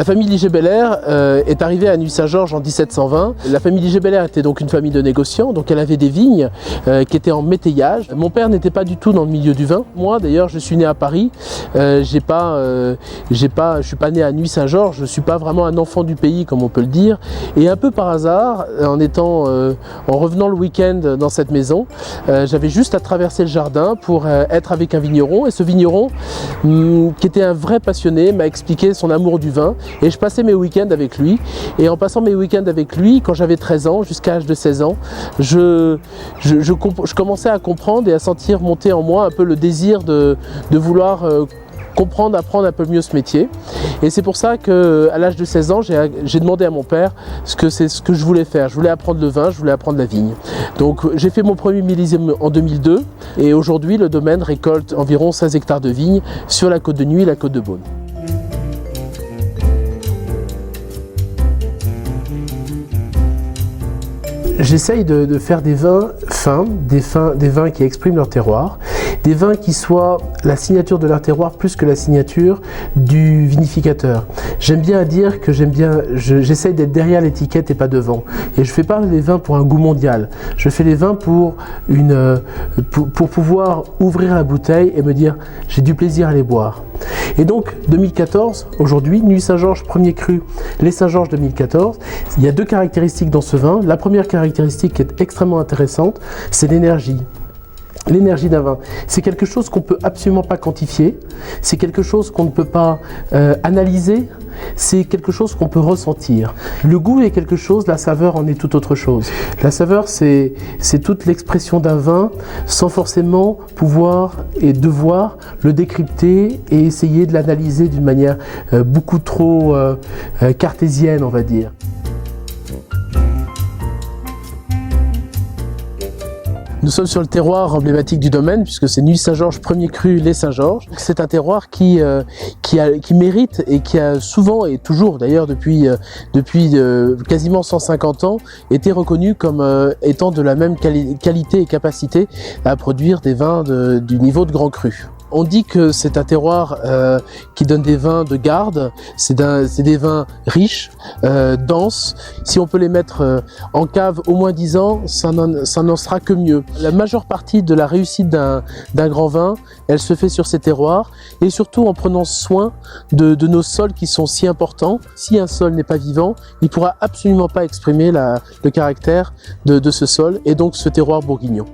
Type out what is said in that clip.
La famille Liger-Belair est arrivée à Nuits-Saint-Georges en 1720. La famille Liger-Belair était donc une famille de négociants, donc elle avait des vignes qui étaient en métayage. Mon père n'était pas du tout dans le milieu du vin. Moi d'ailleurs, je suis né à Paris. Je suis pas né à Nuits-Saint-Georges. Je suis pas vraiment un enfant du pays comme on peut le dire. Et un peu par hasard, en revenant le week-end dans cette maison, j'avais juste à traverser le jardin pour être avec un vigneron. Et ce vigneron, qui était un vrai passionné, m'a expliqué son amour du vin. Et je passais mes week-ends avec lui. Et en passant mes week-ends avec lui, quand j'avais 13 ans, jusqu'à l'âge de 16 ans, je commençais à comprendre et à sentir monter en moi un peu le désir de vouloir comprendre, apprendre un peu mieux ce métier. Et c'est pour ça qu'à l'âge de 16 ans, j'ai demandé à mon père ce que je voulais faire. Je voulais apprendre le vin, je voulais apprendre la vigne. Donc j'ai fait mon premier millésime en 2002 et aujourd'hui le domaine récolte environ 16 hectares de vignes sur la côte de Nuits et la côte de Beaune. J'essaye de faire des vins fins, des vins qui expriment leur terroir, des vins qui soient la signature de leur terroir plus que la signature du vinificateur. J'aime bien dire que j'essaye d'être derrière l'étiquette et pas devant. Et je fais pas les vins pour un goût mondial. Je fais les vins pour pouvoir ouvrir la bouteille et me dire j'ai du plaisir à les boire. Et donc 2014, aujourd'hui, Nuits-Saint-Georges, premier cru, les Saint-Georges 2014. Il y a deux caractéristiques dans ce vin. La première caractéristique qui est extrêmement intéressante, c'est l'énergie. L'énergie d'un vin, c'est quelque chose qu'on ne peut absolument pas quantifier, c'est quelque chose qu'on ne peut pas analyser, c'est quelque chose qu'on peut ressentir. Le goût est quelque chose, la saveur en est tout autre chose. La saveur, c'est toute l'expression d'un vin sans forcément pouvoir et devoir le décrypter et essayer de l'analyser d'une manière beaucoup trop cartésienne, on va dire. Nous sommes sur le terroir emblématique du domaine puisque c'est Nuits-Saint-Georges, premier cru, les Saint-Georges. C'est un terroir qui mérite et qui a souvent et toujours d'ailleurs depuis quasiment 150 ans été reconnu comme étant de la même qualité et capacité à produire des vins du niveau de grand cru. On dit que c'est un terroir qui donne des vins de garde, c'est des vins riches, denses. Si on peut les mettre en cave au moins 10 ans, ça n'en sera que mieux. La majeure partie de la réussite d'un grand vin, elle se fait sur ces terroirs et surtout en prenant soin de nos sols qui sont si importants. Si un sol n'est pas vivant, il ne pourra absolument pas exprimer le caractère de ce sol et donc ce terroir bourguignon.